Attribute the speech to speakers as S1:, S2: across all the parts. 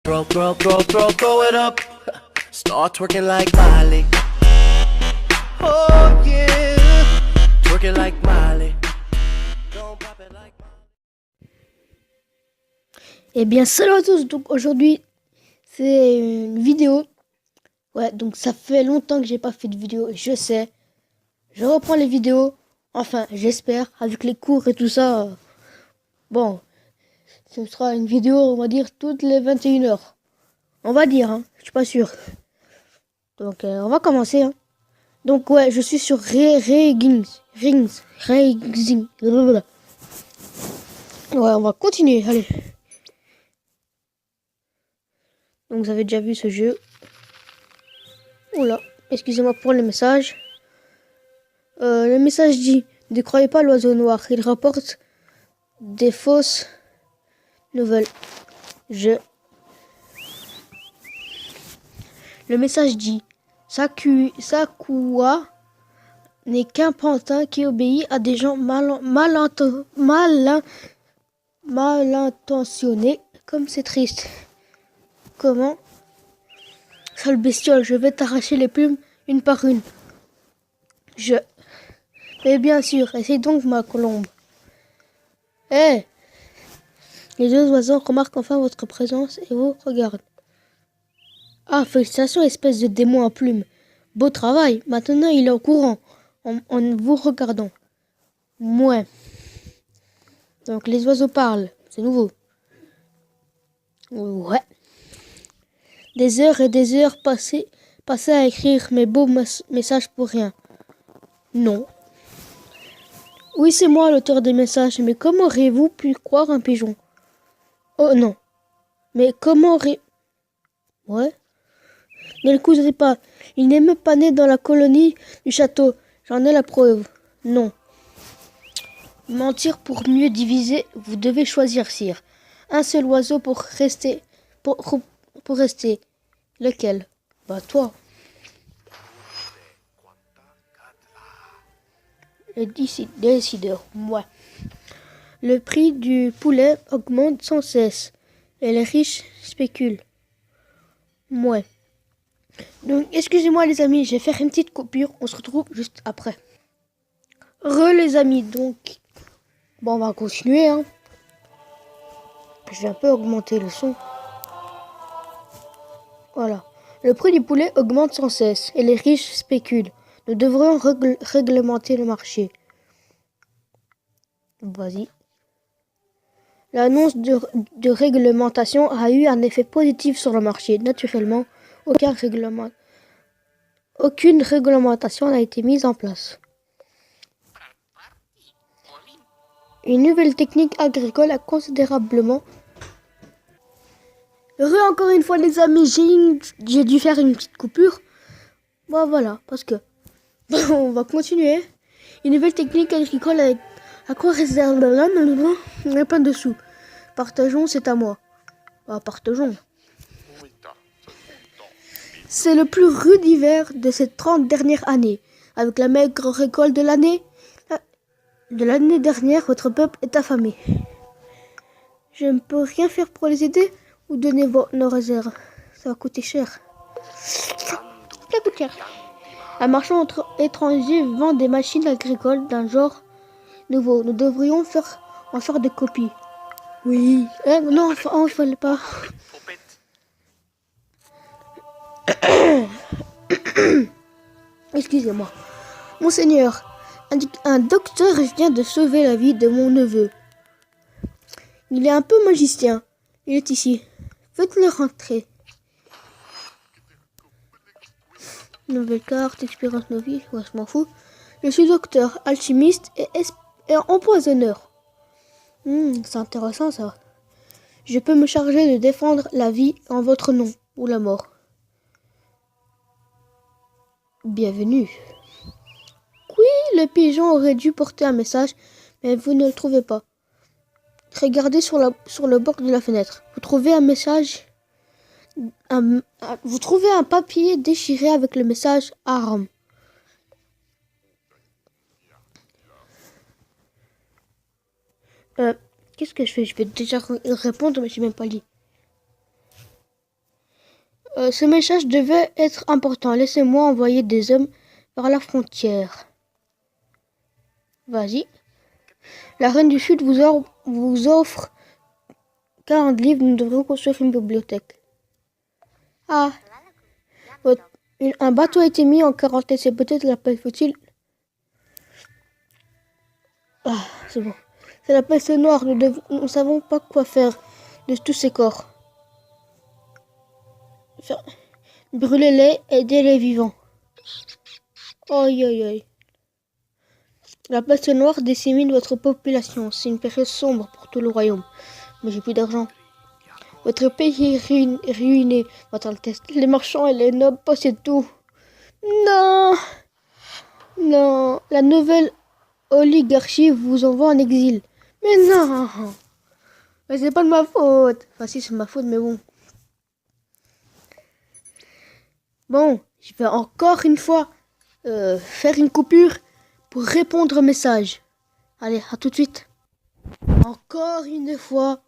S1: Throw it up. Start twerking like Miley. Oh yeah, twerking like Miley. Don't pop it like Miley.
S2: Eh bien, salut à tous. Donc aujourd'hui, c'est une vidéo. Ouais, donc ça fait longtemps que j'ai pas fait de vidéo. Je sais. Je reprends les vidéos. Enfin, j'espère. Avec les cours et tout ça. Bon, ce sera une vidéo, on va dire, toutes les 21 heures. On va dire, hein. Je suis pas sûr. Donc, on va commencer, hein. Donc, ouais, je suis sur Rings. Ouais, on va continuer. Allez. Donc, vous avez déjà vu ce jeu. Oula, excusez-moi pour le message. Le message dit: ne croyez pas l'oiseau noir, il rapporte des fausses nouvelles. Le message dit: Sakua n'est qu'un pantin qui obéit à des gens mal intentionnés. Comme c'est triste. Comment? Sale bestiole, je vais t'arracher les plumes une par une. Mais bien sûr, essaye donc, ma colombe. Hé! Les deux oiseaux remarquent enfin votre présence et vous regardent. Ah, félicitations, espèce de démon à plumes. Beau travail. Maintenant, il est au courant en vous regardant. Mouais. Donc, les oiseaux parlent. C'est nouveau. Ouais. Des heures et des heures passées à écrire mes beaux messages pour rien. Non. Oui, c'est moi l'auteur des messages, mais comment auriez-vous pu croire un pigeon? Oh non. Mais comment Ouais. Ne l'écoutez pas. Il n'est même pas né dans la colonie du château. J'en ai la preuve. Non. Mentir pour mieux diviser, vous devez choisir, sire. Un seul oiseau pour rester. Pour rester. Lequel? Bah toi. Le décideur, moi. Le prix du poulet augmente sans cesse. Et les riches spéculent. Moi. Donc, excusez-moi les amis, je vais faire une petite coupure. On se retrouve juste après. Les amis, donc... Bon, on va continuer, hein. Je vais un peu augmenter le son. Voilà. Le prix du poulet augmente sans cesse et les riches spéculent. Nous devrions réglementer le marché. Vas-y. L'annonce de réglementation a eu un effet positif sur le marché. Naturellement, aucune réglementation n'a été mise en place. Une nouvelle technique agricole a considérablement... Encore une fois les amis, j'ai dû faire une petite coupure. Bon voilà, parce que... on va continuer. Une nouvelle technique agricole a quoi réserver plein de sous. Partageons, c'est à moi. Bah, partageons. C'est le plus rude hiver de ces 30 dernières années. Avec la maigre récolte de l'année dernière, votre peuple est affamé. Je ne peux rien faire pour les aider ou donner nos réserves. Ça va coûter cher. Ça coûte cher. Un marchand étranger vend des machines agricoles d'un genre nouveau. Nous devrions en faire des copies. Oui. Non, il ne fallait pas. Excusez-moi. Monseigneur, un docteur vient de sauver la vie de mon neveu. Il est un peu magicien. Il est ici. Faites-le rentrer. Nouvelle carte, expérience novice. Ouais, je m'en fous. Je suis docteur, alchimiste et empoisonneur. C'est intéressant ça. Je peux me charger de défendre la vie en votre nom ou la mort. Bienvenue. Oui, le pigeon aurait dû porter un message, mais vous ne le trouvez pas. Regardez sur le bord de la fenêtre. Vous trouvez un message. Vous trouvez un papier déchiré avec le message Aram. Qu'est-ce que je fais? Je vais déjà répondre, mais je n'ai même pas lu. Ce message devait être important. Laissez-moi envoyer des hommes vers la frontière. Vas-y. La Reine du Sud vous offre 40 livres. Nous devrions construire une bibliothèque. Ah. Un bateau a été mis en quarantaine. C'est peut-être l'appel faut-il. Ah, c'est bon. C'est la peste noire. Nous ne savons pas quoi faire de tous ces corps. Brûlez-les, aidez les vivants. Aïe, aïe, aïe. La peste noire dissémine votre population. C'est une période sombre pour tout le royaume. Mais j'ai plus d'argent. Votre pays est ruiné, Votre Altesse. Les marchands et les nobles possèdent tout. Non. Non. La nouvelle oligarchie vous envoie en exil. Mais non. Mais c'est pas de ma faute. Enfin si, c'est de ma faute, mais bon. Bon, je vais encore une fois faire une coupure pour répondre au message. Allez, à tout de suite. Encore une fois,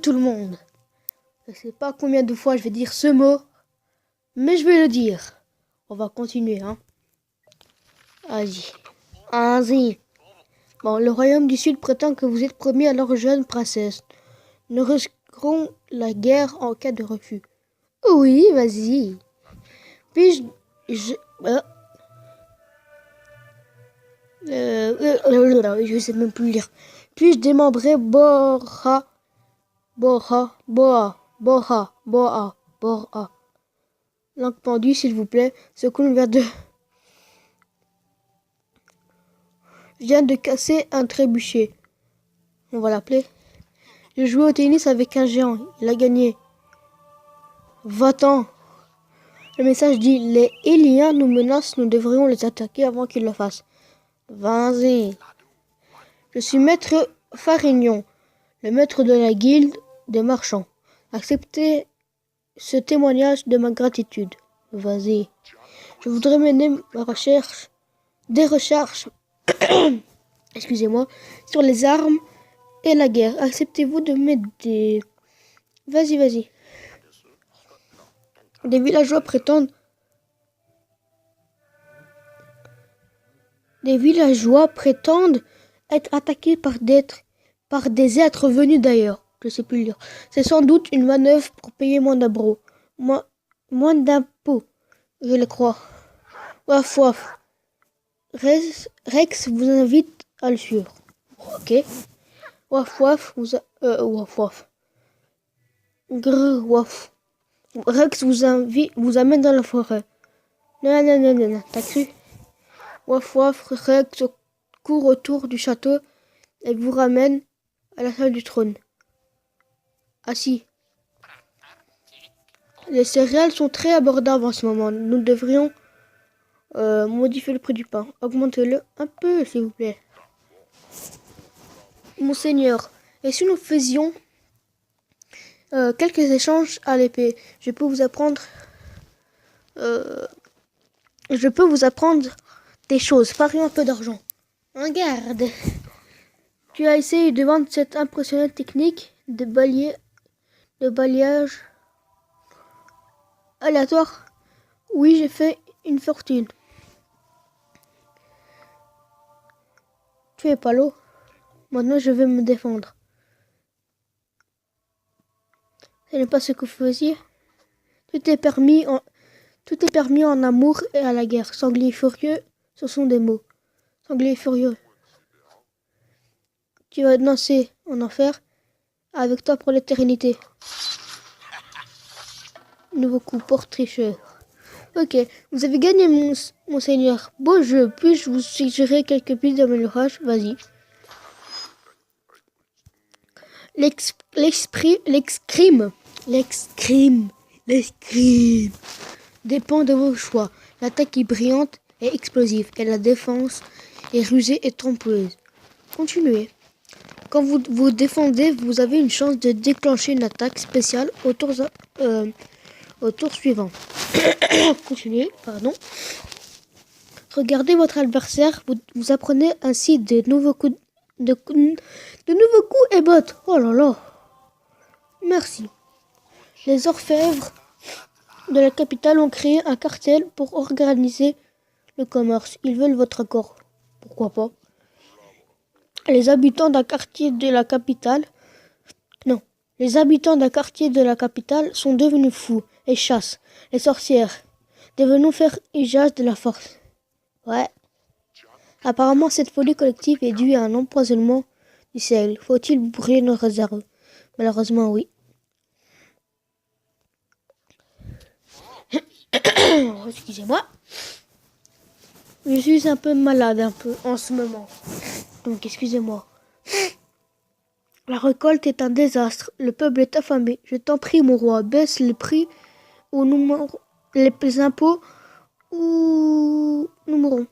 S2: tout le monde. Je sais pas combien de fois je vais dire ce mot, mais je vais le dire. On va continuer, hein. Vas-y. Bon, le royaume du Sud prétend que vous êtes promis à leur jeune princesse. Nous risquerons la guerre en cas de refus. Oui, vas-y. Puis-je... Je sais même plus lire. Puis-je démembrer Bora. Langue pendue, s'il vous plaît. Ce qu'on vient de... vient de casser un trébuchet. On va l'appeler. Je jouais au tennis avec un géant. Il a gagné. Va-t'en. Le message dit: les Éliens nous menacent, nous devrions les attaquer avant qu'ils le fassent. Vas-y. Je suis maître Farignon, le maître de la guilde des marchands. Acceptez ce témoignage de ma gratitude. Vas-y. Je voudrais mener des recherches excusez-moi, sur les armes et la guerre. Acceptez-vous de m'aider? Vas-y. Des villageois prétendent être attaqués par des êtres venus d'ailleurs. Je sais plus lire. C'est sans doute une manœuvre pour payer moins d'impôts. Moins d'impôts, je le crois. Waf. Rex vous invite à le suivre. Ok. Waf. Waf. Rex vous amène dans la forêt. Non. T'as cru? Waf. Rex court autour du château et vous ramène à la salle du trône. Assis. Les céréales sont très abordables en ce moment. Nous devrions modifier le prix du pain. Augmentez-le un peu, s'il vous plaît. Monseigneur, et si nous faisions quelques échanges à l'épée, je peux vous apprendre des choses. Parions un peu d'argent. Regarde. Tu as essayé de vendre cette impressionnante technique de balayage aléatoire. Oui, j'ai fait une fortune. Tu es pas l'eau. Maintenant, je vais me défendre. Ce n'est pas ce que vous faisiez. Tout est permis en amour et à la guerre. Sanglier furieux, ce sont des mots. Sanglier furieux. Tu vas danser en enfer avec toi pour l'éternité. Nouveau coup, porte tricheur. Ok, vous avez gagné, monseigneur. Beau jeu. Puis-je vous suggérer quelques pistes d'amélioration? Vas-y. L'escrime dépend de vos choix. L'attaque est brillante et explosive, et la défense est rusée et trompeuse. Continuez. Quand vous vous défendez, vous avez une chance de déclencher une attaque spéciale au tour suivant. Continuez, pardon. Regardez votre adversaire, vous apprenez ainsi de nouveaux coups et bottes. Oh là là. Merci. Les orfèvres de la capitale ont créé un cartel pour organiser le commerce. Ils veulent votre accord. Pourquoi pas? Les habitants d'un quartier de la capitale... Non. Les habitants d'un quartier de la capitale sont devenus fous et chassent les sorcières. Devenons faire usage de la force. Ouais. Apparemment, cette folie collective est due à un empoisonnement du sel. Faut-il brûler nos réserves? Malheureusement, oui. Excusez-moi. Je suis un peu malade en ce moment. Donc, excusez-moi. La récolte est un désastre. Le peuple est affamé. Je t'en prie, mon roi, baisse les prix ou les impôts ou nous mourrons.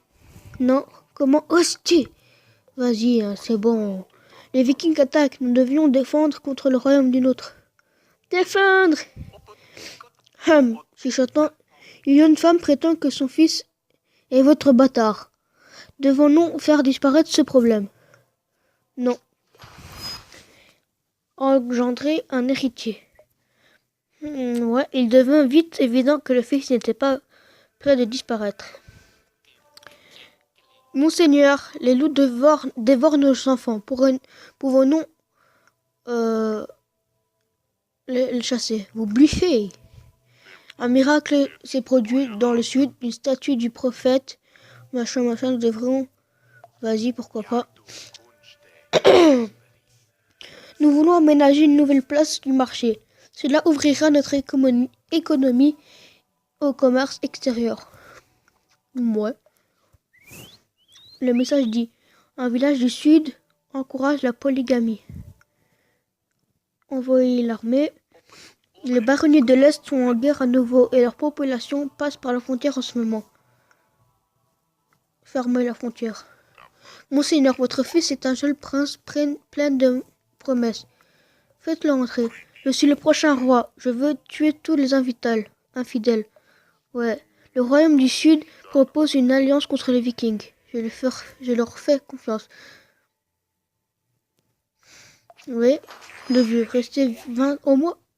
S2: Non, comment oses-tu? Vas-y, hein, c'est bon. Les Vikings attaquent. Nous devions défendre contre le royaume d'une autre. Défendre! Chuchotant, une jeune femme prétend que son fils est votre bâtard. Devons-nous faire disparaître ce problème? Non. Engendrer un héritier. Ouais, il devint vite évident que le fils n'était pas près de disparaître. Monseigneur, les loups dévorent nos enfants. Pouvons-nous les chasser? Vous bluffez. Un miracle s'est produit dans le sud, une statue du prophète. Machin, nous devrons... Vas-y, pourquoi pas. Nous voulons aménager une nouvelle place du marché. Cela ouvrira notre économie au commerce extérieur. Ouais. Le message dit, un village du sud encourage la polygamie. Envoyer l'armée. Les baronniers de l'Est sont en guerre à nouveau et leur population passe par la frontière en ce moment. Fermez la frontière. Monseigneur, votre fils est un jeune prince plein de promesses. Faites-le entrer. Je suis le prochain roi. Je veux tuer tous les infidèles. Ouais. Le royaume du Sud propose une alliance contre les Vikings. Je leur fais confiance. Oui. Le vieux. Restez 20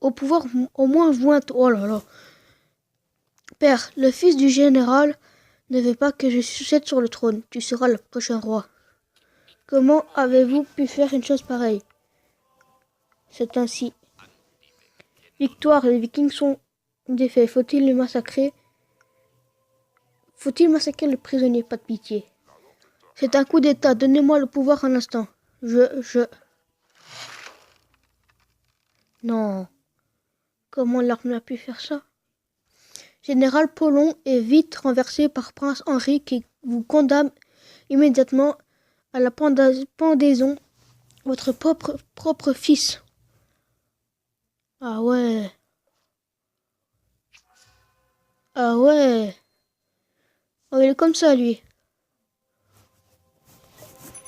S2: au pouvoir au moins 20. Oh là là. Père, le fils du général ne veut pas que je succède sur le trône. Tu seras le prochain roi. Comment avez-vous pu faire une chose pareille? C'est ainsi. Victoire, les Vikings sont défaits. Faut-il les massacrer? Faut-il massacrer les prisonniers? Pas de pitié. C'est un coup d'état. Donnez-moi le pouvoir un instant. Non. Comment l'armée a pu faire ça? Général Paulon est vite renversé par Prince Henri qui vous condamne immédiatement à la pendaison. Votre propre fils. Ah ouais. Ah ouais. Oh, il est comme ça, lui.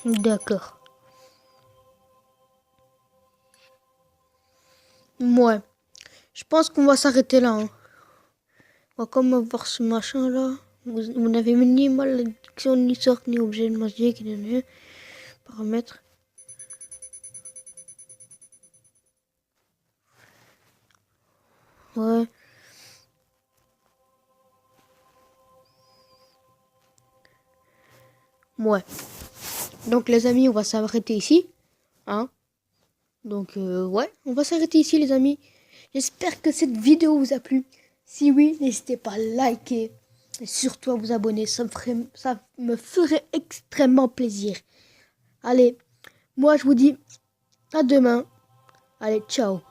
S2: D'accord. Ouais. Je pense qu'on va s'arrêter là. Hein. On va comme voir ce machin là. Vous n'avez ni malédiction, ni sort, ni objet de magique, ni paramètres. Ouais. Ouais. Donc les amis, on va s'arrêter ici. Hein? Donc ouais, on va s'arrêter ici les amis. J'espère que cette vidéo vous a plu. Si oui, n'hésitez pas à liker et surtout à vous abonner. Ça me ferait extrêmement plaisir. Allez, moi je vous dis à demain. Allez, ciao.